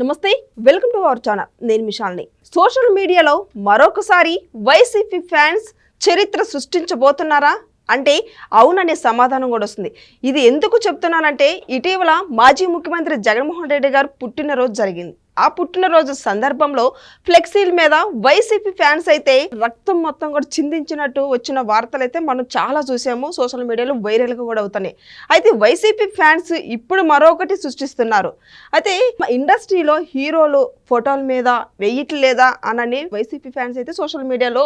నమస్తే, welcome to our channel. నేను మిషాల్ని. Social మీడియాలో మరొకసారి వైసీపీ ఫ్యాన్స్ చరిత్ర సృష్టించబోతున్నారా అంటే అవుననే సమాధానం కూడా వస్తుంది. ఇది ఎందుకు చెప్తున్నానంటే ఇటీవల మాజీ ముఖ్యమంత్రి జగన్మోహన్ రెడ్డి గారు పుట్టినరోజు జరిగింది. ఆ పుట్టినరోజు సందర్భంలో ఫ్లెక్సీల మీద వైసీపీ ఫ్యాన్స్ అయితే రక్తం మొత్తం కూడా చిందించినట్టు వచ్చిన వార్తలు అయితే మనం చాలా చూసాము. సోషల్ మీడియాలో వైరల్గా కూడా అవుతున్నాయి. అయితే వైసీపీ ఫ్యాన్స్ ఇప్పుడు మరొకటి సృష్టిస్తున్నారు. అయితే ఇండస్ట్రీలో హీరోలు ఫోటోల మీద వేయట్లేదా అనని వైసీపీ ఫ్యాన్స్ అయితే సోషల్ మీడియాలో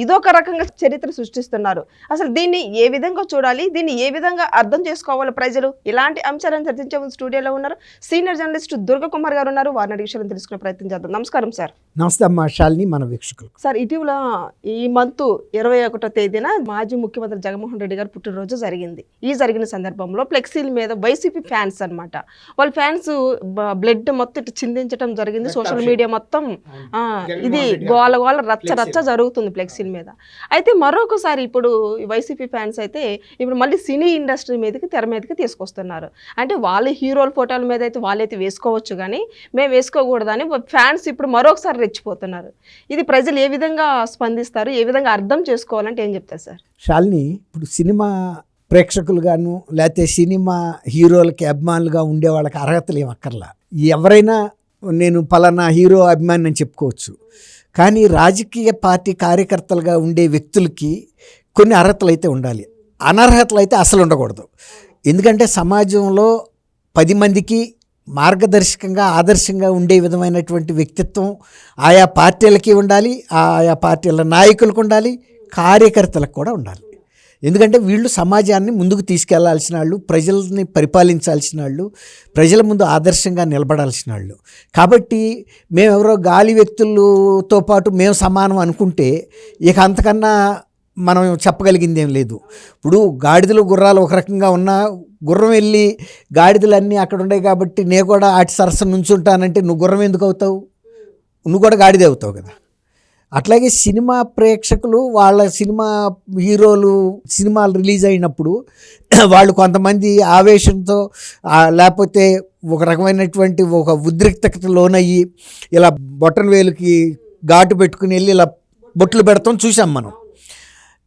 ఇదొక రకంగా చరిత్ర సృష్టిస్తున్నారు. అసలు దీన్ని ఏ విధంగా చూడాలి, దీన్ని ఏ విధంగా అర్థం చేసుకోవాలి ప్రజలు, ఇలాంటి అంశాలను చర్చించే స్టూడియోలో ఉన్నారు సీనియర్ జర్నలిస్ట్ దుర్గా కుమార్ గారు ఉన్నారు. వారిని తెలుసుకునే ప్రయత్నం చేద్దాం. నమస్కారం సార్. నమస్తే అమ్మా శాలిని, మన వీక్షకులు. సార్, ఇటీవల ఈ మంత్ 21వ తేదీన మాజీ ముఖ్యమంత్రి జగన్మోహన్ రెడ్డి గారు పుట్టినరోజు జరిగింది. ఈ జరిగిన సందర్భంలో ఫ్లెక్సీల మీద వైసీపీ ఫ్యాన్స్ అన్నమాట, వాళ్ళ ఫ్యాన్స్ బ్లడ్ మొత్తం ఇటు చిందించడం జరిగింది. సోషల్ మీడియా మొత్తం ఇది గోల గోల రచ్చ జరుగుతుంది ఫ్లెక్సీల మీద. అయితే మరొకసారి ఇప్పుడు వైసీపీ ఫ్యాన్స్ అయితే ఇప్పుడు మళ్ళీ సినీ ఇండస్ట్రీ మీదకి తెర మీదకి తీసుకొస్తున్నారు. అంటే వాళ్ళ హీరోల ఫోటోల మీద అయితే వాళ్ళైతే వేసుకోవచ్చు, కానీ మేము వేసుకోకూడదని ఫ్యాన్స్ ఇప్పుడు మరొకసారి రెచ్చిపోతున్నారు. ఇది ప్రజలు ఏ విధంగా స్పందిస్తారు, ఏ విధంగా అర్థం చేసుకోవాలంటే ఏం చెప్తారు సార్? శాలిని, ఇప్పుడు సినిమా ప్రేక్షకులుగాను లేకపోతే సినిమా హీరోలకి అభిమానులుగా ఉండే వాళ్ళకి అర్హతలు ఏమక్కర్లా. ఎవరైనా నేను పలానా హీరో అభిమాని అని చెప్పుకోవచ్చు. కానీ రాజకీయ పార్టీ కార్యకర్తలుగా ఉండే వ్యక్తులకి కొన్ని అర్హతలు అయితే ఉండాలి, అనర్హతలు అయితే అసలు ఉండకూడదు. ఎందుకంటే సమాజంలో 10 మందికి మార్గదర్శకంగా ఆదర్శంగా ఉండే విధమైనటువంటి వ్యక్తిత్వం ఆయా పార్టీలకి ఉండాలి, ఆయా పార్టీల నాయకులకు ఉండాలి, కార్యకర్తలకు కూడా ఉండాలి. ఎందుకంటే వీళ్ళు సమాజాన్ని ముందుకు తీసుకెళ్లాల్సిన వాళ్ళు, ప్రజల్ని పరిపాలించాల్సిన వాళ్ళు, ప్రజల ముందు ఆదర్శంగా నిలబడాల్సిన వాళ్ళు. కాబట్టి మేమెవరో గాలి వ్యక్తులతో పాటు మేము సమానం అనుకుంటే ఇక అంతకన్నా మనం చెప్పగలిగింది ఏం లేదు. ఇప్పుడు గాడిదలు గుర్రాలు ఒక రకంగా ఉన్నా, గుర్రం వెళ్ళి గాడిదలన్నీ అక్కడ ఉన్నాయి కాబట్టి నేను కూడా ఆటి సరస్సు నుంచుంటానంటే నువ్వు గుర్రం ఎందుకు అవుతావు? నువ్వు కూడా గాడిదే అవుతావు కదా. అట్లాగే సినిమా ప్రేక్షకులు వాళ్ళ సినిమా హీరోలు సినిమాలు రిలీజ్ అయినప్పుడు వాళ్ళు కొంతమంది ఆవేశంతో లేకపోతే ఒక రకమైనటువంటి ఒక ఉద్రిక్తతకు లోనయ్యి ఇలా బొట్టన వేలుకి ఘాటు పెట్టుకుని వెళ్ళి ఇలా బొట్లు పెడతాం చూసాం మనం.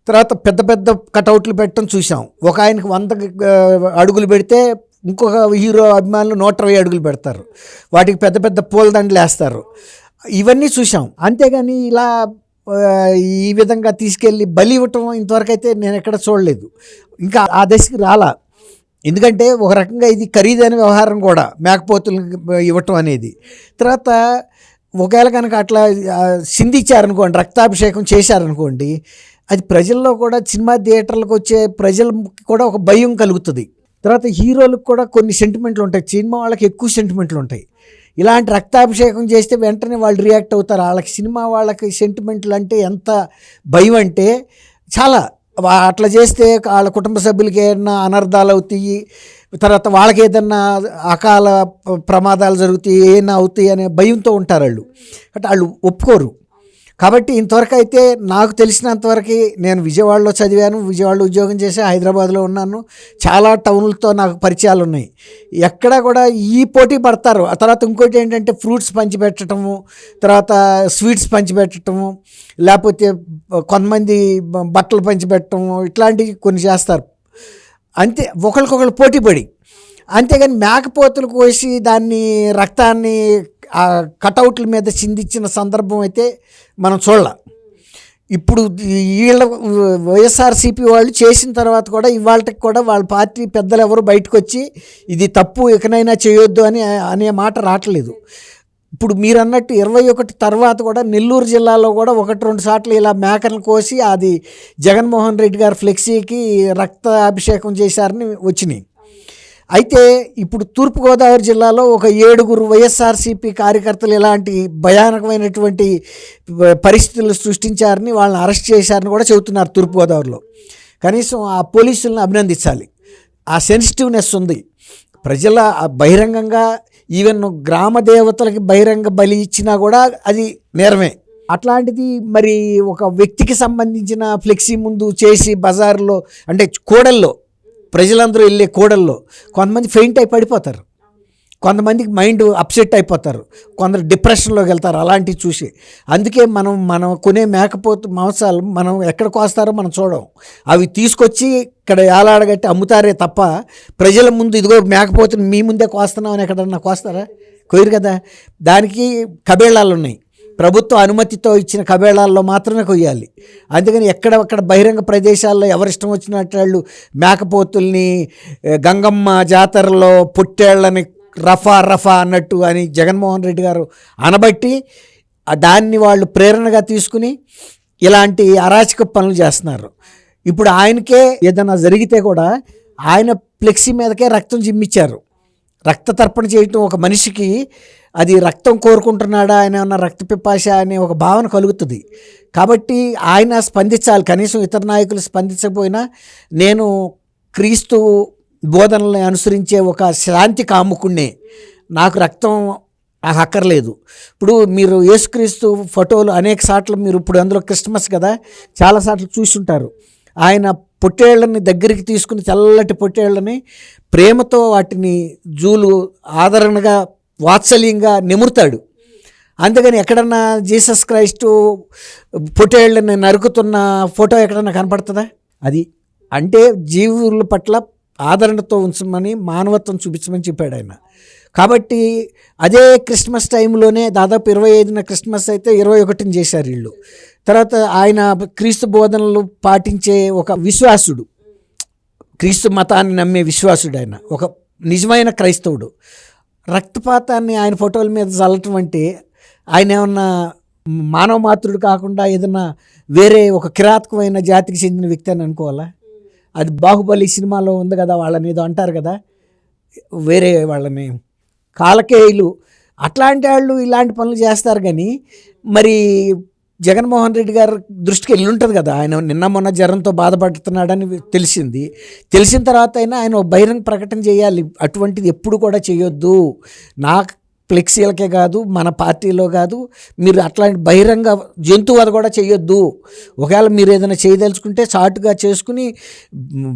తర్వాత పెద్ద పెద్ద కటౌట్లు పెట్టడం చూసాం. ఒక ఆయనకు 100 అడుగులు పెడితే ఇంకొక హీరో అభిమానులు 120 అడుగులు పెడతారు. వాటికి పెద్ద పెద్ద పూలదండలు వేస్తారు. ఇవన్నీ చూసాం. అంతేగాని ఇలా ఈ విధంగా తీసుకెళ్ళి బలి ఇవ్వటం ఇంతవరకు అయితే నేను ఎక్కడ చూడలేదు. ఇంకా ఆ దశకి రాలా. ఎందుకంటే ఒక రకంగా ఇది ఖరీదైన వ్యవహారం కూడా, మేకపోతులు ఇవ్వటం అనేది. తర్వాత ఒకవేళ కనుక అట్లా సింధించారనుకోండి, రక్తాభిషేకం చేశారనుకోండి, అది ప్రజల్లో కూడా సినిమా థియేటర్లకు వచ్చే ప్రజలకు కూడా ఒక భయం కలుగుతుంది. తర్వాత హీరోలకు కూడా కొన్ని సెంటిమెంట్లు ఉంటాయి, సినిమా వాళ్ళకి ఎక్కువ సెంటిమెంట్లు ఉంటాయి. ఇలాంటి రక్తాభిషేకం చేస్తే వెంటనే వాళ్ళు రియాక్ట్ అవుతారు. వాళ్ళకి సినిమా వాళ్ళకి సెంటిమెంట్లు అంటే ఎంత భయం అంటే చాలా. అట్లా చేస్తే వాళ్ళ కుటుంబ సభ్యులకి ఏదైనా అనర్థాలు అవుతాయి, తర్వాత వాళ్ళకి ఏదన్నా అకాల ప్రమాదాలు జరుగుతాయి, ఏమైనా అవుతాయి అనే భయంతో ఉంటారు వాళ్ళు. అంటే వాళ్ళు ఒప్పుకోరు. కాబట్టి ఇంతవరకు అయితే నాకు తెలిసినంతవరకు నేను విజయవాడలో చదివాను, విజయవాడలో ఉద్యోగం చేసి హైదరాబాద్లో ఉన్నాను. చాలా టౌన్లతో నాకు పరిచయాలు ఉన్నాయి. ఎక్కడ కూడా ఈ పోటీ పడతారు. ఆ తర్వాత ఇంకోటి ఏంటంటే ఫ్రూట్స్ పంచిపెట్టడము, తర్వాత స్వీట్స్ పంచిపెట్టడము, లేకపోతే కొంతమంది బట్టలు పంచిపెట్టడము, ఇట్లాంటివి కొన్ని చేస్తారు. అంతే, ఒకరికొకరు పోటీ పడి. అంతేగాని మేకపోతులు కోసి దాన్ని రక్తాన్ని ఆ కటౌట్ల మీద చిందించిన సందర్భం అయితే మనం చూడాల. ఇప్పుడు వీళ్ళ వైఎస్ఆర్సీపీ వాళ్ళు చేసిన తర్వాత కూడా ఇవాళకి కూడా వాళ్ళ పార్టీ పెద్దలు ఎవరు బయటకు వచ్చి ఇది తప్పు, ఇకనైనా చేయొద్దు అనే మాట రావట్లేదు. ఇప్పుడు మీరు అన్నట్టు 21 తర్వాత కూడా నెల్లూరు జిల్లాలో కూడా 1-2 సార్లు ఇలా మేకను కోసి అది జగన్మోహన్ రెడ్డి గారి ఫ్లెక్సీకి రక్తాభిషేకం చేశారని వచ్చినాయి. అయితే ఇప్పుడు తూర్పుగోదావరి జిల్లాలో ఒక 7 వైఎస్ఆర్సీపీ కార్యకర్తలు ఇలాంటి భయానకమైనటువంటి పరిస్థితులు సృష్టించారని, వాళ్ళని అరెస్ట్ చేశారని కూడా చెబుతున్నారు తూర్పుగోదావరిలో. కనీసం ఆ పోలీసులను అభినందించాలి. ఆ సెన్సిటివ్నెస్ ఉంది. ప్రజల బహిరంగంగా ఈవెన్ గ్రామ దేవతలకి బహిరంగ బలి ఇచ్చినా కూడా అది నేరమే. అట్లాంటిది మరి ఒక వ్యక్తికి సంబంధించిన ఫ్లెక్సీ ముందు చేసి బజార్లో అంటే కూడల్లో ప్రజలందరూ వెళ్ళే కూడల్లో కొంతమంది ఫెయింట్ అయి పడిపోతారు. కొంతమందికి మైండ్ అప్సెట్ అయిపోతారు, కొందరు డిప్రెషన్లోకి వెళ్తారు అలాంటివి చూసి. అందుకే మనం కొనే మేకపోతు మాంసాలు మనం ఎక్కడ కోస్తారో మనం చూడం, అవి తీసుకొచ్చి ఇక్కడ ఏలాడగట్టి అమ్ముతారే తప్ప ప్రజల ముందు ఇదిగో మేకపోతుని మీ ముందే కోస్తున్నాం అని ఎక్కడన్నా కోస్తారా? కోయరు కదా. దానికి కబేళాలు ఉన్నాయి, ప్రభుత్వ అనుమతితో ఇచ్చిన కబేళాల్లో మాత్రమే కొయ్యాలి. అందుకని ఎక్కడక్కడ బహిరంగ ప్రదేశాల్లో ఎవరిష్టం వచ్చినట్టు వాళ్ళు మేకపోతుల్ని గంగమ్మ జాతరలో పొట్టేళ్ళని రఫా అన్నట్టు అని జగన్మోహన్ రెడ్డి గారు అనబట్టి దాన్ని వాళ్ళు ప్రేరణగా తీసుకుని ఇలాంటి అరాచక పనులు చేస్తున్నారు. ఇప్పుడు ఆయనకే ఏదైనా జరిగితే కూడా ఆయన ఫ్లెక్సీ మీదకే రక్తం జిమ్మిచ్చారు. రక్త తర్పణ చేయటం ఒక మనిషికి అది రక్తం కోరుకుంటున్నాడా, ఆయన ఏమన్నా రక్త పిపాష అనే ఒక భావన కలుగుతుంది. కాబట్టి ఆయన స్పందించాలి. కనీసం ఇతర నాయకులు స్పందించకపోయినా నేను క్రీస్తు బోధనల్ని అనుసరించే ఒక శాంతి కాముకుణ్ణే, నాకు రక్తం అక్కర్లేదు. ఇప్పుడు మీరు యేసుక్రీస్తు ఫోటోలు అనేక సార్లు మీరు ఇప్పుడు అందులో క్రిస్మస్ కదా చాలాసార్లు చూసుంటారు. ఆయన పొట్టేళ్లని దగ్గరికి తీసుకుని తెల్లటి పొట్టేళ్లని ప్రేమతో వాటిని జూలు ఆదరణగా వాత్సల్యంగా నిమురుతాడు. అందుకని ఎక్కడన్నా జీసస్ క్రైస్టు పొట్టేళ్లని నరుకుతున్న ఫోటో ఎక్కడన్నా కనపడుతుందా? అది అంటే జీవుల పట్ల ఆదరణతో ఉంచమని, మానవత్వం చూపించమని చెప్పాడు ఆయన. కాబట్టి అదే క్రిస్మస్ టైంలోనే దాదాపు 25న క్రిస్మస్ అయితే 21ని చేశారు వీళ్ళు. తర్వాత ఆయన క్రీస్తు బోధనలు పాటించే ఒక విశ్వాసుడు, క్రీస్తు మతాన్ని నమ్మే విశ్వాసుడు, ఆయన ఒక నిజమైన క్రైస్తవుడు. రక్తపాతాన్ని ఆయన ఫోటోల మీద చల్లటం అంటే ఆయన ఏమన్నా మానవ మాతృడు కాకుండా ఏదన్నా వేరే ఒక కిరాతకమైన జాతికి చెందిన వ్యక్తి అని అనుకోవాలా? అది బాహుబలి సినిమాలో ఉంది కదా, వాళ్ళని ఏదో అంటారు కదా, వేరే వాళ్ళని కాలకేయులు, అట్లాంటి వాళ్ళు ఇలాంటి పనులు చేస్తారు. కానీ మరి జగన్మోహన్ రెడ్డి గారు దృష్టికి వెళ్ళి ఉంటుంది కదా, ఆయన నిన్న మొన్న జ్వరంతో బాధపడుతున్నాడని తెలిసిన తర్వాత అయినా ఆయన బహిరంగ ప్రకటన చేయాలి, అటువంటిది ఎప్పుడు కూడా చేయొద్దు, నాకు ఫ్లెక్సీలకే కాదు మన పార్టీలో కాదు, మీరు అట్లాంటి బహిరంగ జంతువధ కూడా చేయొద్దు. ఒకవేళ మీరు ఏదైనా చేయదలుచుకుంటే చాటుగా చేసుకుని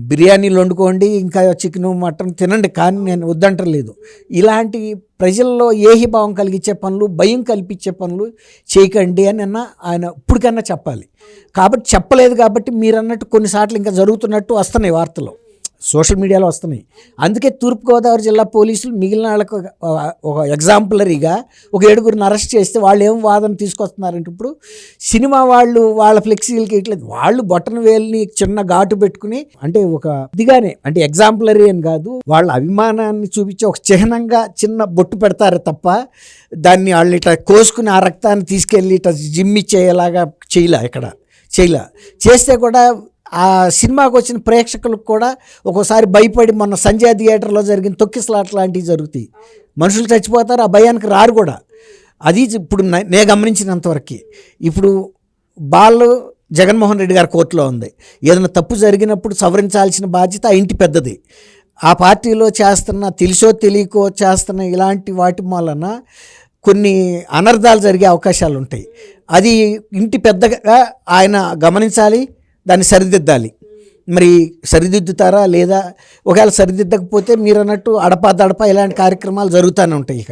బిర్యానీలు వండుకోండి, ఇంకా చికెన్ మటన్ తినండి, కానీ నేను వద్దంటలేదు. ఇలాంటి ప్రజల్లో ఏహిభావం కలిగించే పనులు, భయం కల్పించే పనులు చేయకండి అని ఆయన ఇప్పటికన్నా చెప్పాలి. కాబట్టి చెప్పలేదు కాబట్టి మీరు అన్నట్టు కొన్నిసార్లు ఇంకా జరుగుతున్నట్టు వస్తున్నాయి వార్తలు, సోషల్ మీడియాలో వస్తున్నాయి. అందుకే తూర్పుగోదావరి జిల్లా పోలీసులు మిగిలిన వాళ్ళకు ఒక ఎగ్జాంపులరీగా ఒక 7గురిని అరెస్ట్ చేస్తే వాళ్ళు ఏం వాదన తీసుకొస్తున్నారంటే, ఇప్పుడు సినిమా వాళ్ళు వాళ్ళ ఫ్లెక్సీలకి ఇట్లేదు, వాళ్ళు బొట్టన వేలుని చిన్న ఘాటు పెట్టుకుని అంటే ఒక ఇదిగానే అంటే ఎగ్జాంపులరీ అని కాదు, వాళ్ళ అభిమానాన్ని చూపించే ఒక చిహ్నంగా చిన్న బొట్టు పెడతారు తప్ప దాన్ని వాళ్ళు ఇట్లా కోసుకుని ఆ రక్తాన్ని తీసుకెళ్ళి ఇట్లా జిమ్మిచ్చేలాగా చేయలే. చేస్తే కూడా ఆ సినిమాకి వచ్చిన ప్రేక్షకులకు కూడా ఒక్కోసారి భయపడి, మొన్న సంజయ్ థియేటర్లో జరిగిన తొక్కిసలాట లాంటివి జరుగుతాయి, మనుషులు చచ్చిపోతారు, ఆ భయానికి రారు కూడా. అది ఇప్పుడు నేను గమనించినంతవరకు ఇప్పుడు జగన్మోహన్ రెడ్డి గారి కోర్టులో ఉంది. ఏదైనా తప్పు జరిగినప్పుడు సవరించాల్సిన బాధ్యత ఆ ఇంటి పెద్దది. ఆ పార్టీలో చేస్తున్న తెలుసో తెలియకో చేస్తున్న ఇలాంటి వాటి వలన కొన్ని అనర్థాలు జరిగే అవకాశాలు ఉంటాయి. అది ఇంటి పెద్దగా ఆయన గమనించాలి, దాన్ని సరిదిద్దాలి. మరి సరిదిద్దుతారా లేదా? ఒకవేళ సరిదిద్దకపోతే మీరు అన్నట్టు అడపా ఇలాంటి కార్యక్రమాలు జరుగుతూనే ఉంటాయి. ఇక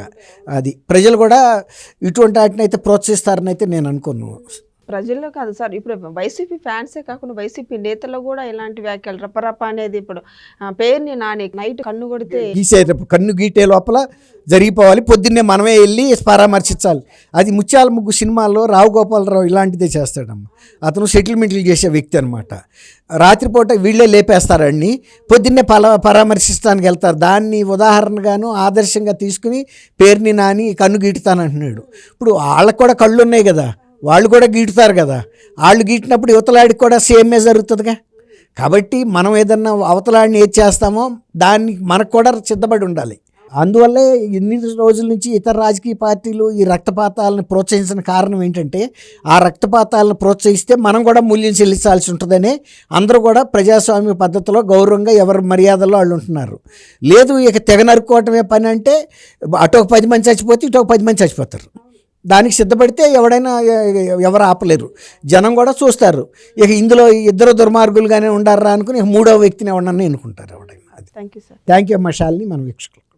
అది ప్రజలు కూడా ఇటువంటి వాటిని అయితే ప్రోత్సహిస్తారని అయితే నేను అనుకోను. ప్రజల్లో కాదు సార్, ఇప్పుడు వైసీపీ ఫ్యాన్సే కాకుండా వైసీపీ నేతల్లో కూడా ఇలాంటి వ్యాఖ్యలు రపరప అనేది ఇప్పుడు పేరుని నాని నైట్ కన్ను కొడితే కన్ను గీటే లోపల జరిగిపోవాలి, పొద్దున్నే మనమే వెళ్ళి పరామర్శించాలి. అది ముత్యాల ముగ్గు సినిమాలో రావు గోపాలరావు ఇలాంటిదే చేస్తాడమ్మ. అతను సెటిల్మెంట్లు చేసే వ్యక్తి అనమాట. రాత్రిపూట వీళ్ళే లేపేస్తారని పొద్దున్నే పరామర్శిస్తానికి వెళ్తారు. దాన్ని ఉదాహరణగాను ఆదర్శంగా తీసుకుని పేరుని నాని కన్ను గీటుతానంటున్నాడు. ఇప్పుడు వాళ్ళకు కూడా కళ్ళు ఉన్నాయి కదా, వాళ్ళు కూడా గీటుతారు కదా, వాళ్ళు గీటినప్పుడు యువతలాడికి కూడా సేమే జరుగుతుందిగా. కాబట్టి మనం ఏదన్నా అవతలాడిని ఏది చేస్తామో దానికి మనకు కూడా సిద్ధపడి ఉండాలి. అందువల్లే ఎన్ని రోజుల నుంచి ఇతర రాజకీయ పార్టీలు ఈ రక్తపాతాలను ప్రోత్సహించిన కారణం ఏంటంటే, ఆ రక్తపాతాలను ప్రోత్సహిస్తే మనం కూడా మూల్యం చెల్లించాల్సి ఉంటుందని అందరూ కూడా ప్రజాస్వామ్య పద్ధతిలో గౌరవంగా ఎవరి మర్యాదల్లో వాళ్ళు ఉంటున్నారు. లేదు ఇక తెగ నరుక్కోవటమే పని అంటే అటు ఒక 10 మంది చచ్చిపోతే ఇటు ఒక 10 మంది చచ్చిపోతారు. దానికి సిద్ధపడితే ఎవరు ఆపలేరు, జనం కూడా చూస్తారు. ఇక ఇందులో ఇద్దరు దుర్మార్గులుగానే ఉండారా అనుకుని మూడవ వ్యక్తిని ఎవడన్నా ఎన్నుకుంటారు ఎవడైనా. అది thank you sir. Thank you అమ్మ శాలిని, మన వీక్షకులు.